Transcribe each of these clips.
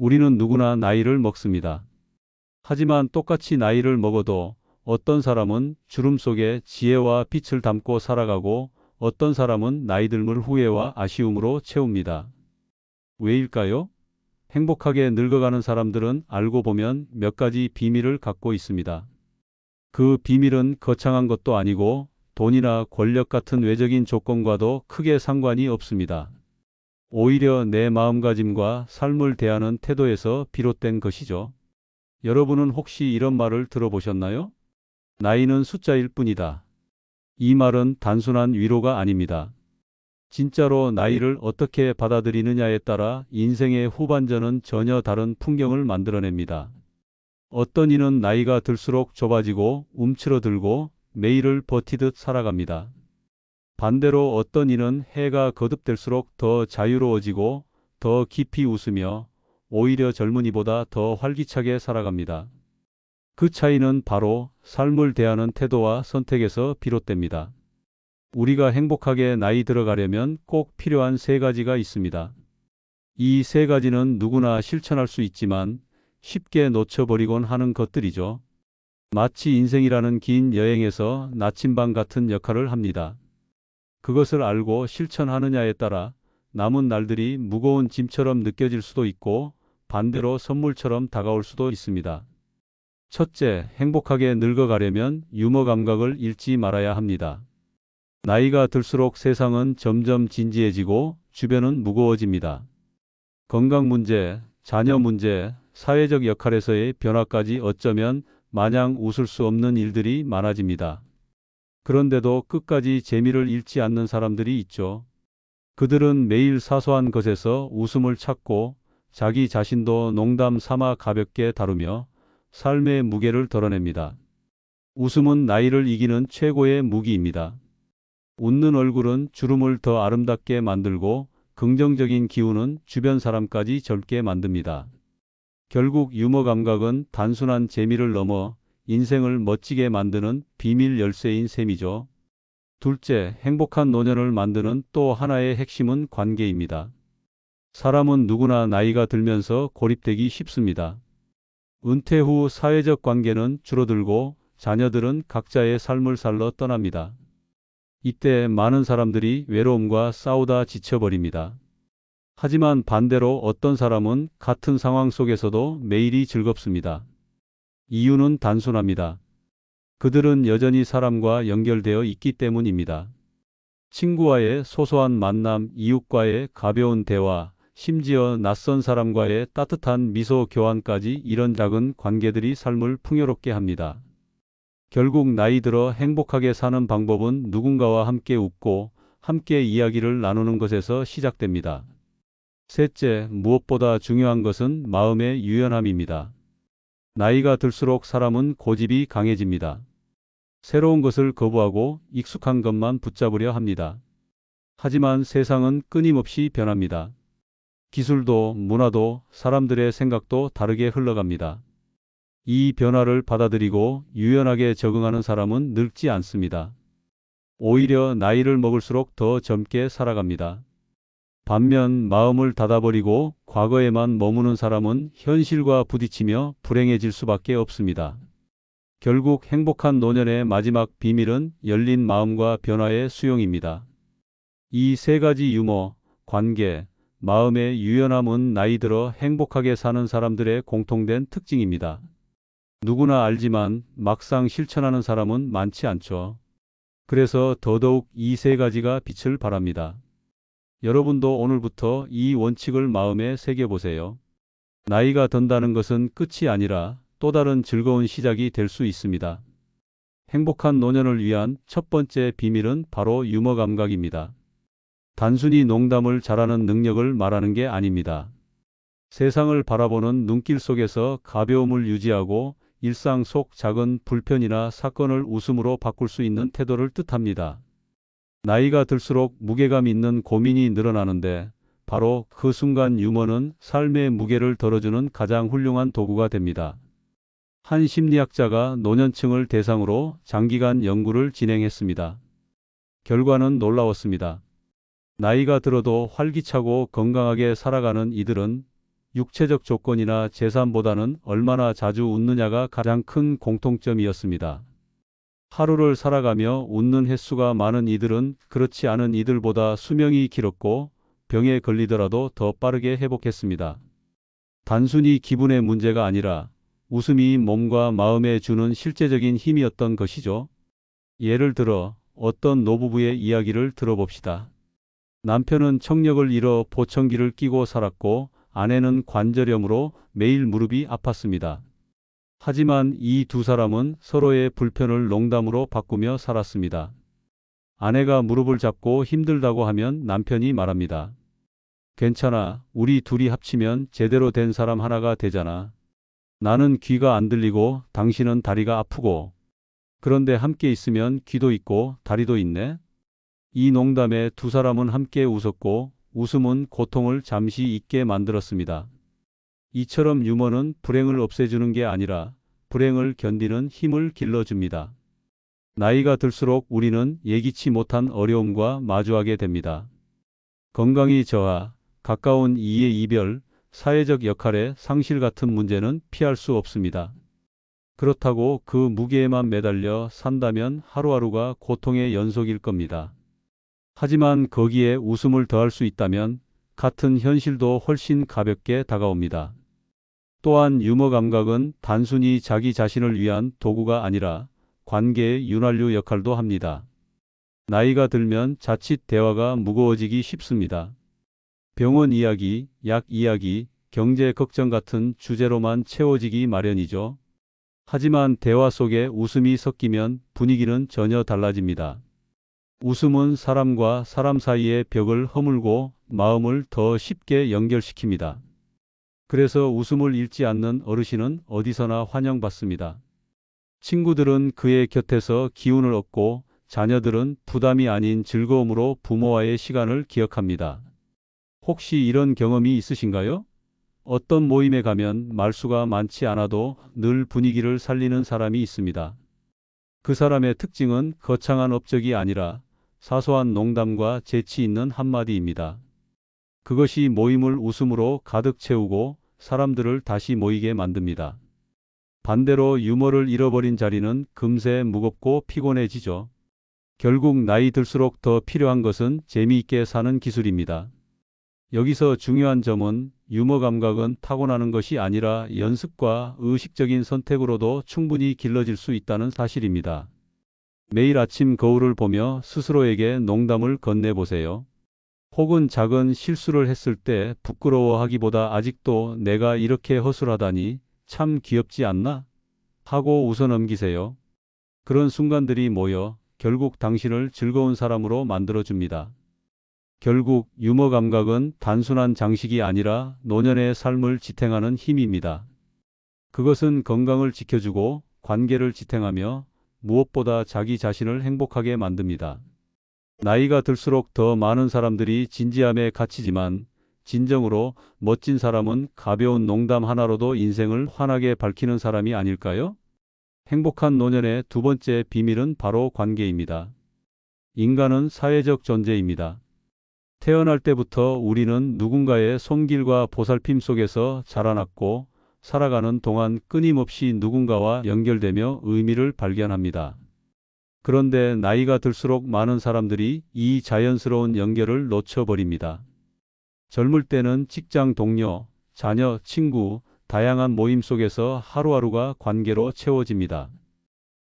우리는 누구나 나이를 먹습니다. 하지만 똑같이 나이를 먹어도 어떤 사람은 주름 속에 지혜와 빛을 담고 살아가고 어떤 사람은 나이 들물 후회와 아쉬움으로 채웁니다. 왜일까요? 행복하게 늙어가는 사람들은 알고 보면 몇 가지 비밀을 갖고 있습니다. 그 비밀은 거창한 것도 아니고 돈이나 권력 같은 외적인 조건과도 크게 상관이 없습니다. 오히려 내 마음가짐과 삶을 대하는 태도에서 비롯된 것이죠. 여러분은 혹시 이런 말을 들어보셨나요? 나이는 숫자일 뿐이다. 이 말은 단순한 위로가 아닙니다. 진짜로 나이를 어떻게 받아들이느냐에 따라 인생의 후반전은 전혀 다른 풍경을 만들어냅니다. 어떤 이는 나이가 들수록 좁아지고 움츠러들고 매일을 버티듯 살아갑니다. 반대로 어떤 이는 해가 거듭될수록 더 자유로워지고 더 깊이 웃으며 오히려 젊은이보다 더 활기차게 살아갑니다. 그 차이는 바로 삶을 대하는 태도와 선택에서 비롯됩니다. 우리가 행복하게 나이 들어가려면 꼭 필요한 세 가지가 있습니다. 이 세 가지는 누구나 실천할 수 있지만 쉽게 놓쳐버리곤 하는 것들이죠. 마치 인생이라는 긴 여행에서 나침반 같은 역할을 합니다. 그것을 알고 실천하느냐에 따라 남은 날들이 무거운 짐처럼 느껴질 수도 있고 반대로 선물처럼 다가올 수도 있습니다. 첫째, 행복하게 늙어가려면 유머 감각을 잃지 말아야 합니다. 나이가 들수록 세상은 점점 진지해지고 주변은 무거워집니다. 건강 문제, 자녀 문제, 사회적 역할에서의 변화까지 어쩌면 마냥 웃을 수 없는 일들이 많아집니다. 그런데도 끝까지 재미를 잃지 않는 사람들이 있죠. 그들은 매일 사소한 것에서 웃음을 찾고 자기 자신도 농담 삼아 가볍게 다루며 삶의 무게를 덜어냅니다. 웃음은 나이를 이기는 최고의 무기입니다. 웃는 얼굴은 주름을 더 아름답게 만들고 긍정적인 기운은 주변 사람까지 젊게 만듭니다. 결국 유머 감각은 단순한 재미를 넘어 인생을 멋지게 만드는 비밀 열쇠인 셈이죠. 둘째, 행복한 노년을 만드는 또 하나의 핵심은 관계입니다. 사람은 누구나 나이가 들면서 고립되기 쉽습니다. 은퇴 후 사회적 관계는 줄어들고 자녀들은 각자의 삶을 살러 떠납니다. 이때 많은 사람들이 외로움과 싸우다 지쳐버립니다. 하지만 반대로 어떤 사람은 같은 상황 속에서도 매일이 즐겁습니다. 이유는 단순합니다. 그들은 여전히 사람과 연결되어 있기 때문입니다. 친구와의 소소한 만남, 이웃과의 가벼운 대화, 심지어 낯선 사람과의 따뜻한 미소 교환까지 이런 작은 관계들이 삶을 풍요롭게 합니다. 결국 나이 들어 행복하게 사는 방법은 누군가와 함께 웃고 함께 이야기를 나누는 것에서 시작됩니다. 셋째, 무엇보다 중요한 것은 마음의 유연함입니다. 나이가 들수록 사람은 고집이 강해집니다. 새로운 것을 거부하고 익숙한 것만 붙잡으려 합니다. 하지만 세상은 끊임없이 변합니다. 기술도 문화도 사람들의 생각도 다르게 흘러갑니다. 이 변화를 받아들이고 유연하게 적응하는 사람은 늙지 않습니다. 오히려 나이를 먹을수록 더 젊게 살아갑니다. 반면 마음을 닫아버리고 과거에만 머무는 사람은 현실과 부딪히며 불행해질 수밖에 없습니다. 결국 행복한 노년의 마지막 비밀은 열린 마음과 변화의 수용입니다. 이 세 가지 유머, 관계, 마음의 유연함은 나이 들어 행복하게 사는 사람들의 공통된 특징입니다. 누구나 알지만 막상 실천하는 사람은 많지 않죠. 그래서 더더욱 이 세 가지가 빛을 발합니다. 여러분도 오늘부터 이 원칙을 마음에 새겨보세요. 나이가 든다는 것은 끝이 아니라 또 다른 즐거운 시작이 될 수 있습니다. 행복한 노년을 위한 첫 번째 비밀은 바로 유머 감각입니다. 단순히 농담을 잘하는 능력을 말하는 게 아닙니다. 세상을 바라보는 눈길 속에서 가벼움을 유지하고 일상 속 작은 불편이나 사건을 웃음으로 바꿀 수 있는 태도를 뜻합니다. 나이가 들수록 무게감 있는 고민이 늘어나는데 바로 그 순간 유머는 삶의 무게를 덜어주는 가장 훌륭한 도구가 됩니다. 한 심리학자가 노년층을 대상으로 장기간 연구를 진행했습니다. 결과는 놀라웠습니다. 나이가 들어도 활기차고 건강하게 살아가는 이들은 육체적 조건이나 재산보다는 얼마나 자주 웃느냐가 가장 큰 공통점이었습니다. 하루를 살아가며 웃는 횟수가 많은 이들은 그렇지 않은 이들보다 수명이 길었고 병에 걸리더라도 더 빠르게 회복했습니다. 단순히 기분의 문제가 아니라 웃음이 몸과 마음에 주는 실제적인 힘이었던 것이죠. 예를 들어 어떤 노부부의 이야기를 들어봅시다. 남편은 청력을 잃어 보청기를 끼고 살았고 아내는 관절염으로 매일 무릎이 아팠습니다. 하지만 이 두 사람은 서로의 불편을 농담으로 바꾸며 살았습니다. 아내가 무릎을 잡고 힘들다고 하면 남편이 말합니다. 괜찮아. 우리 둘이 합치면 제대로 된 사람 하나가 되잖아. 나는 귀가 안 들리고 당신은 다리가 아프고. 그런데 함께 있으면 귀도 있고 다리도 있네. 이 농담에 두 사람은 함께 웃었고 웃음은 고통을 잠시 잊게 만들었습니다. 이처럼 유머는 불행을 없애주는 게 아니라 불행을 견디는 힘을 길러줍니다. 나이가 들수록 우리는 예기치 못한 어려움과 마주하게 됩니다. 건강이 저하, 가까운 이의 이별, 사회적 역할의 상실 같은 문제는 피할 수 없습니다. 그렇다고 그 무게에만 매달려 산다면 하루하루가 고통의 연속일 겁니다. 하지만 거기에 웃음을 더할 수 있다면 같은 현실도 훨씬 가볍게 다가옵니다. 또한 유머 감각은 단순히 자기 자신을 위한 도구가 아니라 관계의 윤활유 역할도 합니다. 나이가 들면 자칫 대화가 무거워지기 쉽습니다. 병원 이야기, 약 이야기, 경제 걱정 같은 주제로만 채워지기 마련이죠. 하지만 대화 속에 웃음이 섞이면 분위기는 전혀 달라집니다. 웃음은 사람과 사람 사이의 벽을 허물고 마음을 더 쉽게 연결시킵니다. 그래서 웃음을 잃지 않는 어르신은 어디서나 환영받습니다. 친구들은 그의 곁에서 기운을 얻고 자녀들은 부담이 아닌 즐거움으로 부모와의 시간을 기억합니다. 혹시 이런 경험이 있으신가요? 어떤 모임에 가면 말수가 많지 않아도 늘 분위기를 살리는 사람이 있습니다. 그 사람의 특징은 거창한 업적이 아니라 사소한 농담과 재치 있는 한마디입니다. 그것이 모임을 웃음으로 가득 채우고 사람들을 다시 모이게 만듭니다. 반대로 유머를 잃어버린 자리는 금세 무겁고 피곤해지죠. 결국 나이 들수록 더 필요한 것은 재미있게 사는 기술입니다. 여기서 중요한 점은 유머 감각은 타고나는 것이 아니라 연습과 의식적인 선택으로도 충분히 길러질 수 있다는 사실입니다. 매일 아침 거울을 보며 스스로에게 농담을 건네보세요. 혹은 작은 실수를 했을 때 부끄러워하기보다 아직도 내가 이렇게 허술하다니 참 귀엽지 않나? 하고 웃어넘기세요. 그런 순간들이 모여 결국 당신을 즐거운 사람으로 만들어줍니다. 결국 유머 감각은 단순한 장식이 아니라 노년의 삶을 지탱하는 힘입니다. 그것은 건강을 지켜주고 관계를 지탱하며 무엇보다 자기 자신을 행복하게 만듭니다. 나이가 들수록 더 많은 사람들이 진지함에 갇히지만 진정으로 멋진 사람은 가벼운 농담 하나로도 인생을 환하게 밝히는 사람이 아닐까요? 행복한 노년의 두 번째 비밀은 바로 관계입니다. 인간은 사회적 존재입니다. 태어날 때부터 우리는 누군가의 손길과 보살핌 속에서 자라났고 살아가는 동안 끊임없이 누군가와 연결되며 의미를 발견합니다. 그런데 나이가 들수록 많은 사람들이 이 자연스러운 연결을 놓쳐버립니다. 젊을 때는 직장 동료, 자녀, 친구, 다양한 모임 속에서 하루하루가 관계로 채워집니다.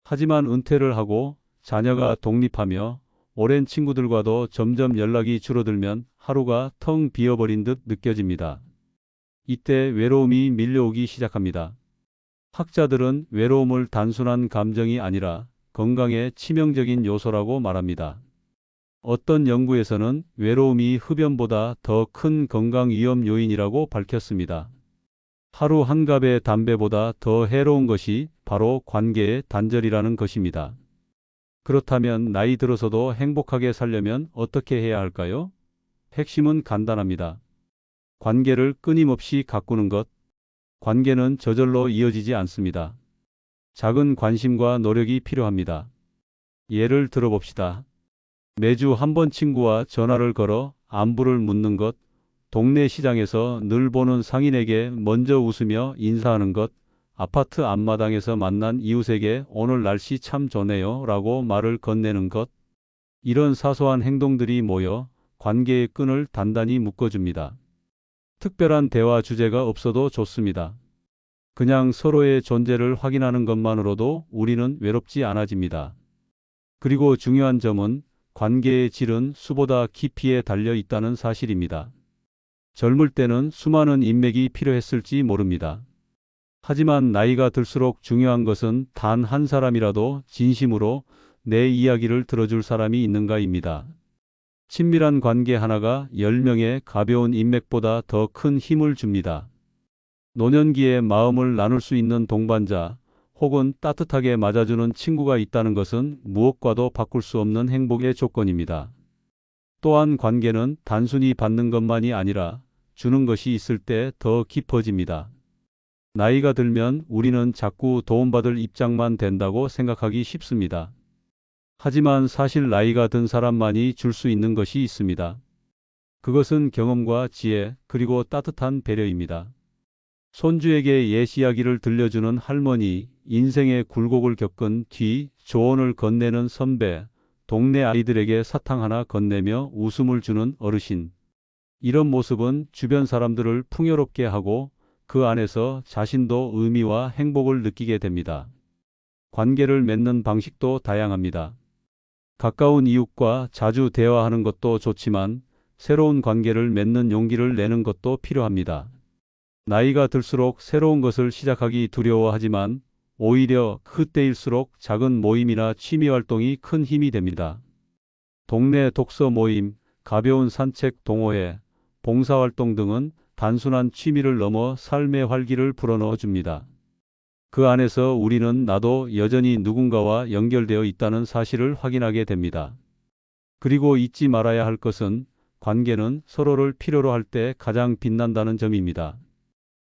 하지만 은퇴를 하고 자녀가 독립하며 오랜 친구들과도 점점 연락이 줄어들면 하루가 텅 비어버린 듯 느껴집니다. 이때 외로움이 밀려오기 시작합니다. 학자들은 외로움을 단순한 감정이 아니라 건강의 치명적인 요소라고 말합니다. 어떤 연구에서는 외로움이 흡연보다 더 큰 건강 위험 요인이라고 밝혔습니다. 하루 한 갑의 담배보다 더 해로운 것이 바로 관계의 단절이라는 것입니다. 그렇다면 나이 들어서도 행복하게 살려면 어떻게 해야 할까요? 핵심은 간단합니다. 관계를 끊임없이 가꾸는 것. 관계는 저절로 이어지지 않습니다. 작은 관심과 노력이 필요합니다. 예를 들어봅시다. 매주 한 번 친구와 전화를 걸어 안부를 묻는 것, 동네 시장에서 늘 보는 상인에게 먼저 웃으며 인사하는 것, 아파트 앞마당에서 만난 이웃에게 오늘 날씨 참 좋네요 라고 말을 건네는 것, 이런 사소한 행동들이 모여 관계의 끈을 단단히 묶어줍니다. 특별한 대화 주제가 없어도 좋습니다. 그냥 서로의 존재를 확인하는 것만으로도 우리는 외롭지 않아집니다. 그리고 중요한 점은 관계의 질은 수보다 깊이에 달려 있다는 사실입니다. 젊을 때는 수많은 인맥이 필요했을지 모릅니다. 하지만 나이가 들수록 중요한 것은 단 한 사람이라도 진심으로 내 이야기를 들어줄 사람이 있는가입니다. 친밀한 관계 하나가 10명의 가벼운 인맥보다 더 큰 힘을 줍니다. 노년기에 마음을 나눌 수 있는 동반자 혹은 따뜻하게 맞아주는 친구가 있다는 것은 무엇과도 바꿀 수 없는 행복의 조건입니다. 또한 관계는 단순히 받는 것만이 아니라 주는 것이 있을 때 더 깊어집니다. 나이가 들면 우리는 자꾸 도움받을 입장만 된다고 생각하기 쉽습니다. 하지만 사실 나이가 든 사람만이 줄 수 있는 것이 있습니다. 그것은 경험과 지혜 그리고 따뜻한 배려입니다. 손주에게 옛 이야기를 들려주는 할머니, 인생의 굴곡을 겪은 뒤 조언을 건네는 선배, 동네 아이들에게 사탕 하나 건네며 웃음을 주는 어르신. 이런 모습은 주변 사람들을 풍요롭게 하고 그 안에서 자신도 의미와 행복을 느끼게 됩니다. 관계를 맺는 방식도 다양합니다. 가까운 이웃과 자주 대화하는 것도 좋지만 새로운 관계를 맺는 용기를 내는 것도 필요합니다. 나이가 들수록 새로운 것을 시작하기 두려워하지만 오히려 그때일수록 작은 모임이나 취미 활동이 큰 힘이 됩니다. 동네 독서 모임, 가벼운 산책 동호회, 봉사활동 등은 단순한 취미를 넘어 삶의 활기를 불어넣어 줍니다. 그 안에서 우리는 나도 여전히 누군가와 연결되어 있다는 사실을 확인하게 됩니다. 그리고 잊지 말아야 할 것은 관계는 서로를 필요로 할 때 가장 빛난다는 점입니다.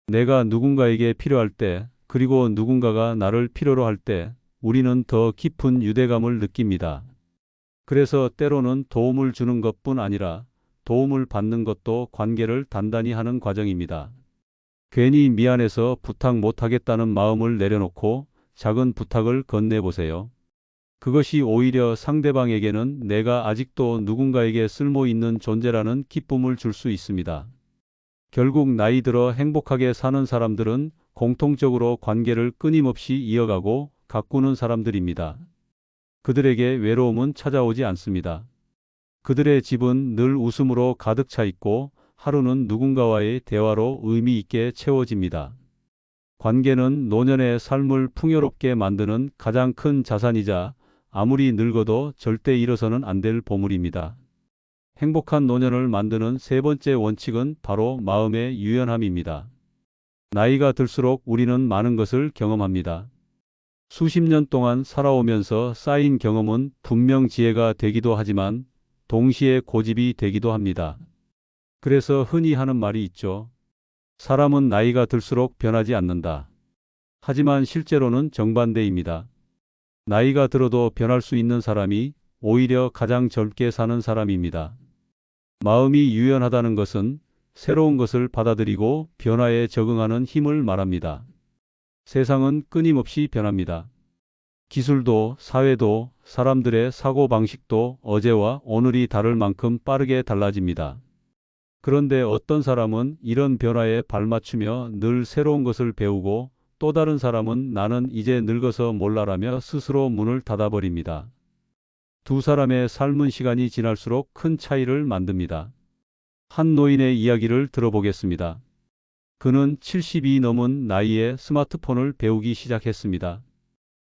내가 누군가에게 필요할 때, 그리고 누군가가 나를 필요로 할 때 우리는 더 깊은 유대감을 느낍니다. 그래서 때로는 도움을 주는 것뿐 아니라 도움을 받는 것도 관계를 단단히 하는 과정입니다. 괜히 미안해서 부탁 못하겠다는 마음을 내려놓고 작은 부탁을 건네보세요. 그것이 오히려 상대방에게는 내가 아직도 누군가에게 쓸모 있는 존재라는 기쁨을 줄 수 있습니다. 결국 나이 들어 행복하게 사는 사람들은 공통적으로 관계를 끊임없이 이어가고 가꾸는 사람들입니다. 그들에게 외로움은 찾아오지 않습니다. 그들의 집은 늘 웃음으로 가득 차 있고 하루는 누군가와의 대화로 의미 있게 채워집니다. 관계는 노년의 삶을 풍요롭게 만드는 가장 큰 자산이자 아무리 늙어도 절대 잃어서는 안 될 보물입니다. 행복한 노년을 만드는 세 번째 원칙은 바로 마음의 유연함입니다. 나이가 들수록 우리는 많은 것을 경험합니다. 수십 년 동안 살아오면서 쌓인 경험은 분명 지혜가 되기도 하지만 동시에 고집이 되기도 합니다. 그래서 흔히 하는 말이 있죠. 사람은 나이가 들수록 변하지 않는다. 하지만 실제로는 정반대입니다. 나이가 들어도 변할 수 있는 사람이 오히려 가장 젊게 사는 사람입니다. 마음이 유연하다는 것은 새로운 것을 받아들이고 변화에 적응하는 힘을 말합니다. 세상은 끊임없이 변합니다. 기술도, 사회도, 사람들의 사고방식도 어제와 오늘이 다를 만큼 빠르게 달라집니다. 그런데 어떤 사람은 이런 변화에 발맞추며 늘 새로운 것을 배우고 또 다른 사람은 나는 이제 늙어서 몰라라며 스스로 문을 닫아버립니다. 두 사람의 삶은 시간이 지날수록 큰 차이를 만듭니다. 한 노인의 이야기를 들어보겠습니다. 그는 70이 넘은 나이에 스마트폰을 배우기 시작했습니다.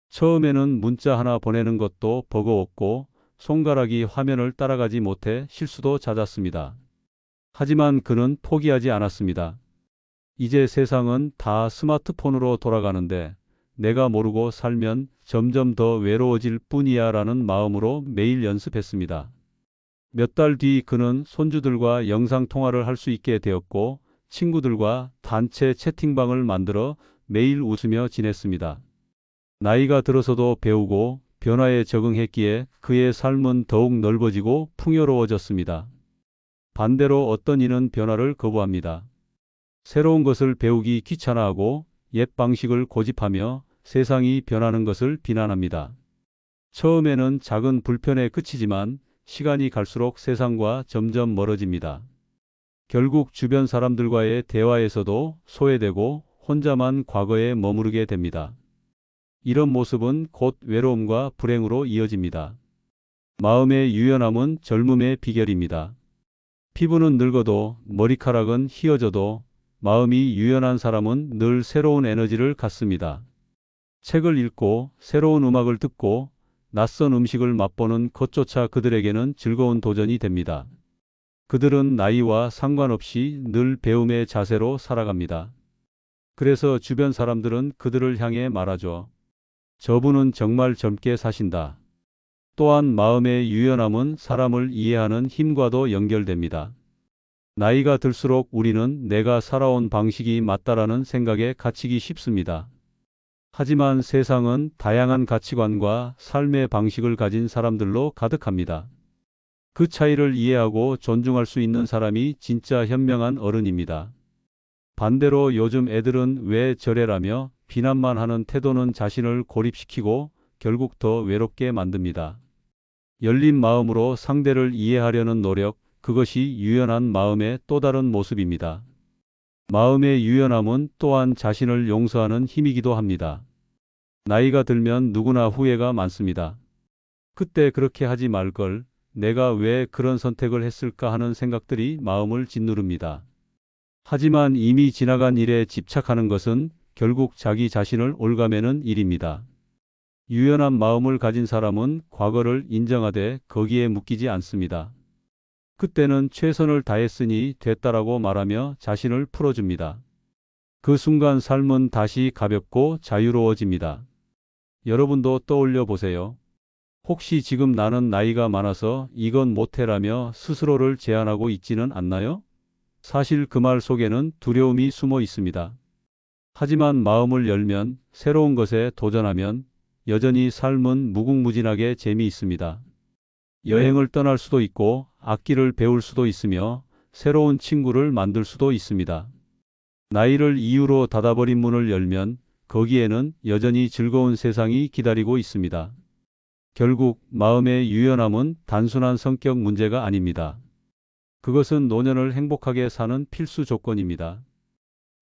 처음에는 문자 하나 보내는 것도 버거웠고 손가락이 화면을 따라가지 못해 실수도 잦았습니다. 하지만 그는 포기하지 않았습니다. 이제 세상은 다 스마트폰으로 돌아가는데 내가 모르고 살면 점점 더 외로워질 뿐이야 라는 마음으로 매일 연습했습니다. 몇 달 뒤 그는 손주들과 영상통화를 할 수 있게 되었고 친구들과 단체 채팅방을 만들어 매일 웃으며 지냈습니다. 나이가 들어서도 배우고 변화에 적응했기에 그의 삶은 더욱 넓어지고 풍요로워졌습니다. 반대로 어떤 이는 변화를 거부합니다. 새로운 것을 배우기 귀찮아하고 옛 방식을 고집하며 세상이 변하는 것을 비난합니다. 처음에는 작은 불편에 그치지만 시간이 갈수록 세상과 점점 멀어집니다. 결국 주변 사람들과의 대화에서도 소외되고 혼자만 과거에 머무르게 됩니다. 이런 모습은 곧 외로움과 불행으로 이어집니다. 마음의 유연함은 젊음의 비결입니다. 피부는 늙어도 머리카락은 희어져도 마음이 유연한 사람은 늘 새로운 에너지를 갖습니다. 책을 읽고 새로운 음악을 듣고 낯선 음식을 맛보는 것조차 그들에게는 즐거운 도전이 됩니다. 그들은 나이와 상관없이 늘 배움의 자세로 살아갑니다. 그래서 주변 사람들은 그들을 향해 말하죠. 저분은 정말 젊게 사신다. 또한 마음의 유연함은 사람을 이해하는 힘과도 연결됩니다. 나이가 들수록 우리는 내가 살아온 방식이 맞다라는 생각에 갇히기 쉽습니다. 하지만 세상은 다양한 가치관과 삶의 방식을 가진 사람들로 가득합니다. 그 차이를 이해하고 존중할 수 있는 사람이 진짜 현명한 어른입니다. 반대로 요즘 애들은 왜 저래라며 비난만 하는 태도는 자신을 고립시키고 결국 더 외롭게 만듭니다. 열린 마음으로 상대를 이해하려는 노력, 그것이 유연한 마음의 또 다른 모습입니다. 마음의 유연함은 또한 자신을 용서하는 힘이기도 합니다. 나이가 들면 누구나 후회가 많습니다. 그때 그렇게 하지 말걸, 내가 왜 그런 선택을 했을까 하는 생각들이 마음을 짓누릅니다. 하지만 이미 지나간 일에 집착하는 것은 결국 자기 자신을 옭아매는 일입니다. 유연한 마음을 가진 사람은 과거를 인정하되 거기에 묶이지 않습니다. 그때는 최선을 다했으니 됐다라고 말하며 자신을 풀어줍니다. 그 순간 삶은 다시 가볍고 자유로워집니다. 여러분도 떠올려 보세요. 혹시 지금 나는 나이가 많아서 이건 못해라며 스스로를 제한하고 있지는 않나요? 사실 그 말 속에는 두려움이 숨어 있습니다. 하지만 마음을 열면, 새로운 것에 도전하면 여전히 삶은 무궁무진하게 재미있습니다. 여행을 떠날 수도 있고 악기를 배울 수도 있으며 새로운 친구를 만들 수도 있습니다. 나이를 이유로 닫아버린 문을 열면 거기에는 여전히 즐거운 세상이 기다리고 있습니다. 결국 마음의 유연함은 단순한 성격 문제가 아닙니다. 그것은 노년을 행복하게 사는 필수 조건입니다.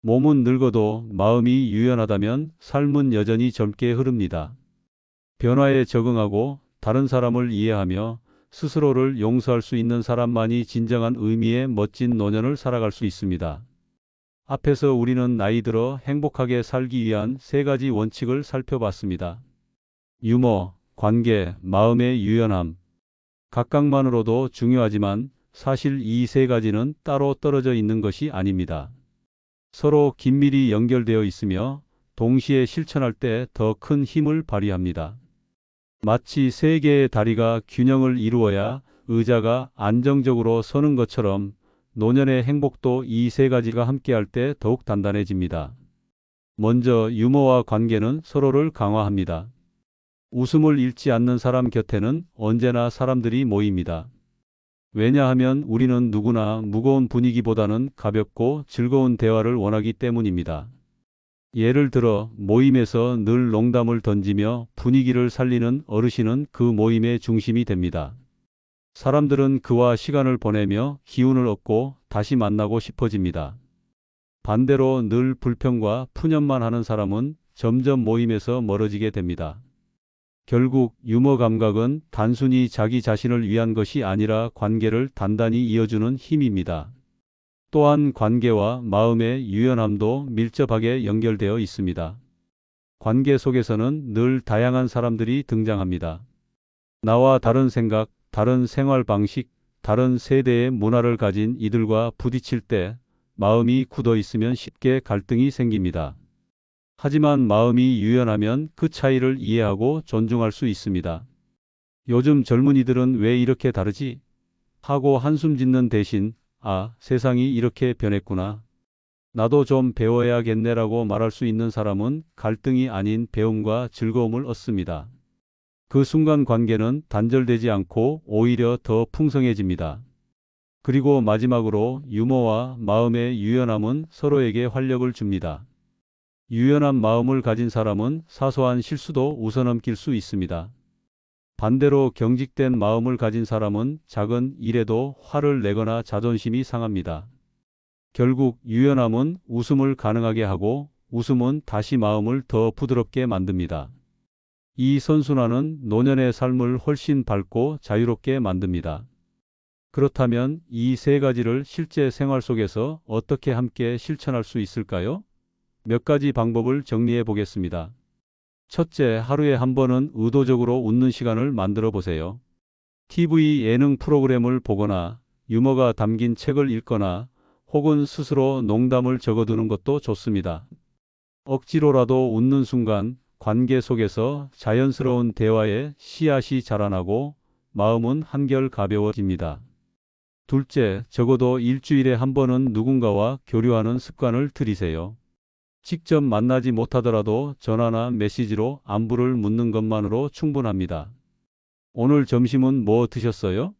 몸은 늙어도 마음이 유연하다면 삶은 여전히 젊게 흐릅니다. 변화에 적응하고 다른 사람을 이해하며 스스로를 용서할 수 있는 사람만이 진정한 의미의 멋진 노년을 살아갈 수 있습니다. 앞에서 우리는 나이 들어 행복하게 살기 위한 3가지 원칙을 살펴봤습니다. 유머, 관계, 마음의 유연함. 각각만으로도 중요하지만 사실 이 3가지는 따로 떨어져 있는 것이 아닙니다. 서로 긴밀히 연결되어 있으며 동시에 실천할 때 더 큰 힘을 발휘합니다. 마치 3개의 다리가 균형을 이루어야 의자가 안정적으로 서는 것처럼 노년의 행복도 이 3가지가 함께할 때 더욱 단단해집니다. 먼저 유머와 관계는 서로를 강화합니다. 웃음을 잃지 않는 사람 곁에는 언제나 사람들이 모입니다. 왜냐하면 우리는 누구나 무거운 분위기보다는 가볍고 즐거운 대화를 원하기 때문입니다. 예를 들어 모임에서 늘 농담을 던지며 분위기를 살리는 어르신은 그 모임의 중심이 됩니다. 사람들은 그와 시간을 보내며 기운을 얻고 다시 만나고 싶어집니다. 반대로 늘 불평과 푸념만 하는 사람은 점점 모임에서 멀어지게 됩니다. 결국 유머 감각은 단순히 자기 자신을 위한 것이 아니라 관계를 단단히 이어주는 힘입니다. 또한 관계와 마음의 유연함도 밀접하게 연결되어 있습니다. 관계 속에서는 늘 다양한 사람들이 등장합니다. 나와 다른 생각, 다른 생활 방식, 다른 세대의 문화를 가진 이들과 부딪힐 때 마음이 굳어 있으면 쉽게 갈등이 생깁니다. 하지만 마음이 유연하면 그 차이를 이해하고 존중할 수 있습니다. 요즘 젊은이들은 왜 이렇게 다르지? 하고 한숨 짓는 대신 아, 세상이 이렇게 변했구나. 나도 좀 배워야겠네라고 말할 수 있는 사람은 갈등이 아닌 배움과 즐거움을 얻습니다. 그 순간 관계는 단절되지 않고 오히려 더 풍성해집니다. 그리고 마지막으로 유머와 마음의 유연함은 서로에게 활력을 줍니다. 유연한 마음을 가진 사람은 사소한 실수도 웃어넘길 수 있습니다. 반대로 경직된 마음을 가진 사람은 작은 일에도 화를 내거나 자존심이 상합니다. 결국 유연함은 웃음을 가능하게 하고 웃음은 다시 마음을 더 부드럽게 만듭니다. 이 선순환은 노년의 삶을 훨씬 밝고 자유롭게 만듭니다. 그렇다면 이 세 가지를 실제 생활 속에서 어떻게 함께 실천할 수 있을까요? 몇 가지 방법을 정리해 보겠습니다. 첫째, 하루에 한 번은 의도적으로 웃는 시간을 만들어 보세요. TV 예능 프로그램을 보거나 유머가 담긴 책을 읽거나 혹은 스스로 농담을 적어두는 것도 좋습니다. 억지로라도 웃는 순간 관계 속에서 자연스러운 대화의 씨앗이 자라나고 마음은 한결 가벼워집니다. 둘째, 적어도 일주일에 한 번은 누군가와 교류하는 습관을 들이세요. 직접 만나지 못하더라도 전화나 메시지로 안부를 묻는 것만으로 충분합니다. 오늘 점심은 뭐 드셨어요?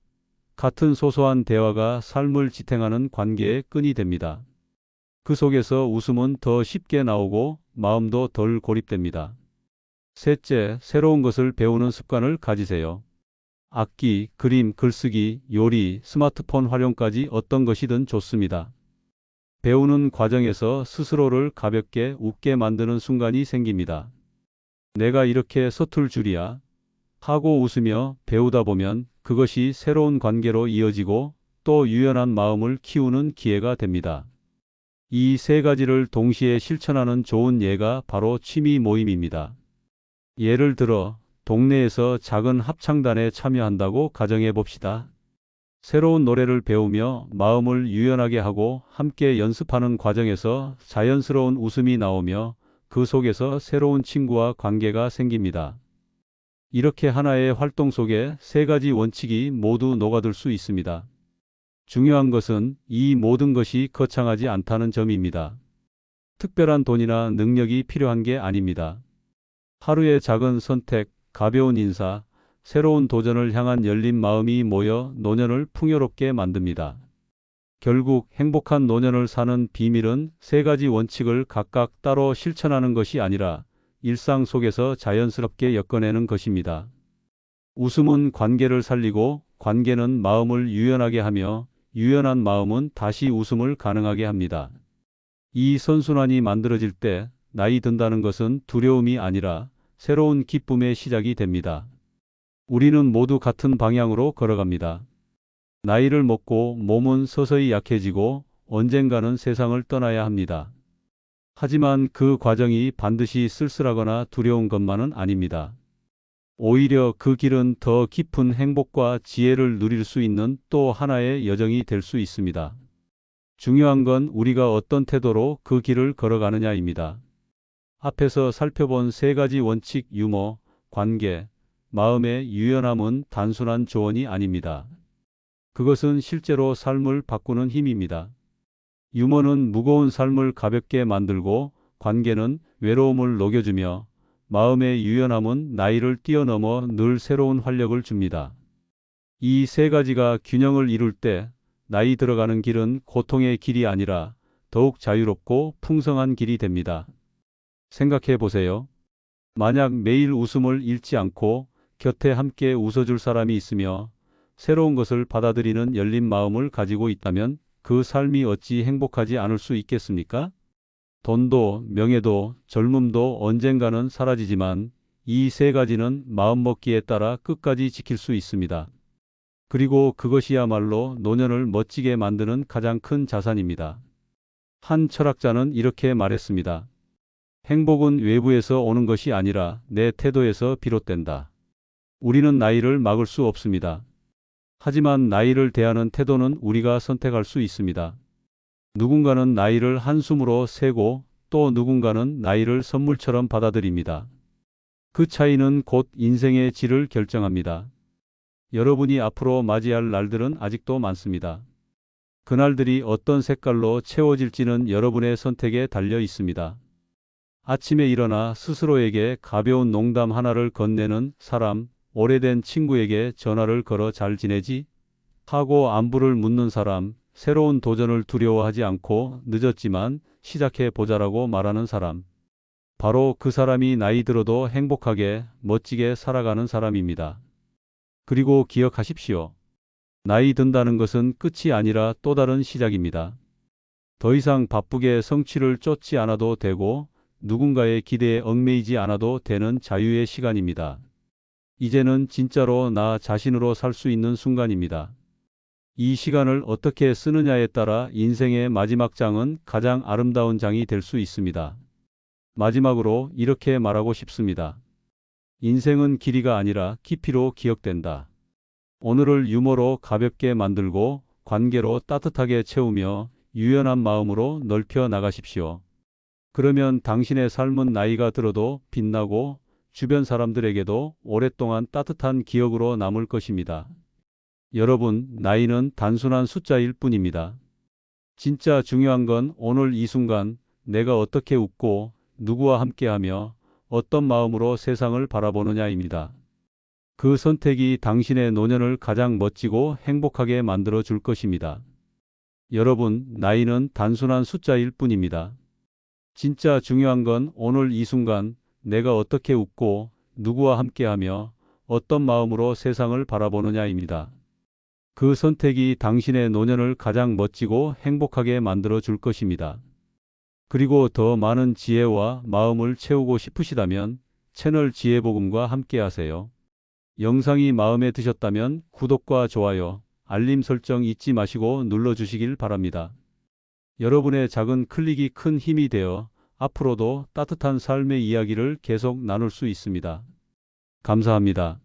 같은 소소한 대화가 삶을 지탱하는 관계의 끈이 됩니다. 그 속에서 웃음은 더 쉽게 나오고 마음도 덜 고립됩니다. 셋째, 새로운 것을 배우는 습관을 가지세요. 악기, 그림, 글쓰기, 요리, 스마트폰 활용까지 어떤 것이든 좋습니다. 배우는 과정에서 스스로를 가볍게 웃게 만드는 순간이 생깁니다. 내가 이렇게 서툴 줄이야 하고 웃으며 배우다 보면 그것이 새로운 관계로 이어지고 또 유연한 마음을 키우는 기회가 됩니다. 이 세 가지를 동시에 실천하는 좋은 예가 바로 취미 모임입니다. 예를 들어 동네에서 작은 합창단에 참여한다고 가정해 봅시다. 새로운 노래를 배우며 마음을 유연하게 하고 함께 연습하는 과정에서 자연스러운 웃음이 나오며 그 속에서 새로운 친구와 관계가 생깁니다. 이렇게 하나의 활동 속에 세 가지 원칙이 모두 녹아들 수 있습니다. 중요한 것은 이 모든 것이 거창하지 않다는 점입니다. 특별한 돈이나 능력이 필요한 게 아닙니다. 하루의 작은 선택, 가벼운 인사, 새로운 도전을 향한 열린 마음이 모여 노년을 풍요롭게 만듭니다. 결국 행복한 노년을 사는 비밀은 세 가지 원칙을 각각 따로 실천하는 것이 아니라 일상 속에서 자연스럽게 엮어내는 것입니다. 웃음은 관계를 살리고 관계는 마음을 유연하게 하며 유연한 마음은 다시 웃음을 가능하게 합니다. 이 선순환이 만들어질 때 나이 든다는 것은 두려움이 아니라 새로운 기쁨의 시작이 됩니다. 우리는 모두 같은 방향으로 걸어갑니다. 나이를 먹고 몸은 서서히 약해지고 언젠가는 세상을 떠나야 합니다. 하지만 그 과정이 반드시 쓸쓸하거나 두려운 것만은 아닙니다. 오히려 그 길은 더 깊은 행복과 지혜를 누릴 수 있는 또 하나의 여정이 될 수 있습니다. 중요한 건 우리가 어떤 태도로 그 길을 걸어가느냐입니다. 앞에서 살펴본 세 가지 원칙, 유머, 관계, 마음의 유연함은 단순한 조언이 아닙니다. 그것은 실제로 삶을 바꾸는 힘입니다. 유머는 무거운 삶을 가볍게 만들고 관계는 외로움을 녹여주며 마음의 유연함은 나이를 뛰어넘어 늘 새로운 활력을 줍니다. 이 세 가지가 균형을 이룰 때 나이 들어가는 길은 고통의 길이 아니라 더욱 자유롭고 풍성한 길이 됩니다. 생각해 보세요. 만약 매일 웃음을 잃지 않고 곁에 함께 웃어줄 사람이 있으며 새로운 것을 받아들이는 열린 마음을 가지고 있다면 그 삶이 어찌 행복하지 않을 수 있겠습니까? 돈도 명예도 젊음도 언젠가는 사라지지만 이 세 가지는 마음먹기에 따라 끝까지 지킬 수 있습니다. 그리고 그것이야말로 노년을 멋지게 만드는 가장 큰 자산입니다. 한 철학자는 이렇게 말했습니다. 행복은 외부에서 오는 것이 아니라 내 태도에서 비롯된다. 우리는 나이를 막을 수 없습니다. 하지만 나이를 대하는 태도는 우리가 선택할 수 있습니다. 누군가는 나이를 한숨으로 세고 또 누군가는 나이를 선물처럼 받아들입니다. 그 차이는 곧 인생의 질을 결정합니다. 여러분이 앞으로 맞이할 날들은 아직도 많습니다. 그날들이 어떤 색깔로 채워질지는 여러분의 선택에 달려 있습니다. 아침에 일어나 스스로에게 가벼운 농담 하나를 건네는 사람, 오래된 친구에게 전화를 걸어 잘 지내지? 하고 안부를 묻는 사람, 새로운 도전을 두려워하지 않고 늦었지만 시작해 보자라고 말하는 사람. 바로 그 사람이 나이 들어도 행복하게, 멋지게 살아가는 사람입니다. 그리고 기억하십시오. 나이 든다는 것은 끝이 아니라 또 다른 시작입니다. 더 이상 바쁘게 성취를 쫓지 않아도 되고 누군가의 기대에 얽매이지 않아도 되는 자유의 시간입니다. 이제는 진짜로 나 자신으로 살 수 있는 순간입니다. 이 시간을 어떻게 쓰느냐에 따라 인생의 마지막 장은 가장 아름다운 장이 될 수 있습니다. 마지막으로 이렇게 말하고 싶습니다. 인생은 길이가 아니라 깊이로 기억된다. 오늘을 유머로 가볍게 만들고 관계로 따뜻하게 채우며 유연한 마음으로 넓혀 나가십시오. 그러면 당신의 삶은 나이가 들어도 빛나고 주변 사람들에게도 오랫동안 따뜻한 기억으로 남을 것입니다. 여러분, 나이는 단순한 숫자일 뿐입니다. 진짜 중요한 건 오늘 이 순간 내가 어떻게 웃고 누구와 함께하며 어떤 마음으로 세상을 바라보느냐입니다. 그 선택이 당신의 노년을 가장 멋지고 행복하게 만들어 줄 것입니다. 여러분, 나이는 단순한 숫자일 뿐입니다. 진짜 중요한 건 오늘 이 순간 내가 어떻게 웃고 누구와 함께하며 어떤 마음으로 세상을 바라보느냐입니다. 그 선택이 당신의 노년을 가장 멋지고 행복하게 만들어 줄 것입니다. 그리고 더 많은 지혜와 마음을 채우고 싶으시다면 채널 지혜복음과 함께하세요. 영상이 마음에 드셨다면 구독과 좋아요, 알림 설정 잊지 마시고 눌러주시길 바랍니다. 여러분의 작은 클릭이 큰 힘이 되어 앞으로도 따뜻한 삶의 이야기를 계속 나눌 수 있습니다. 감사합니다.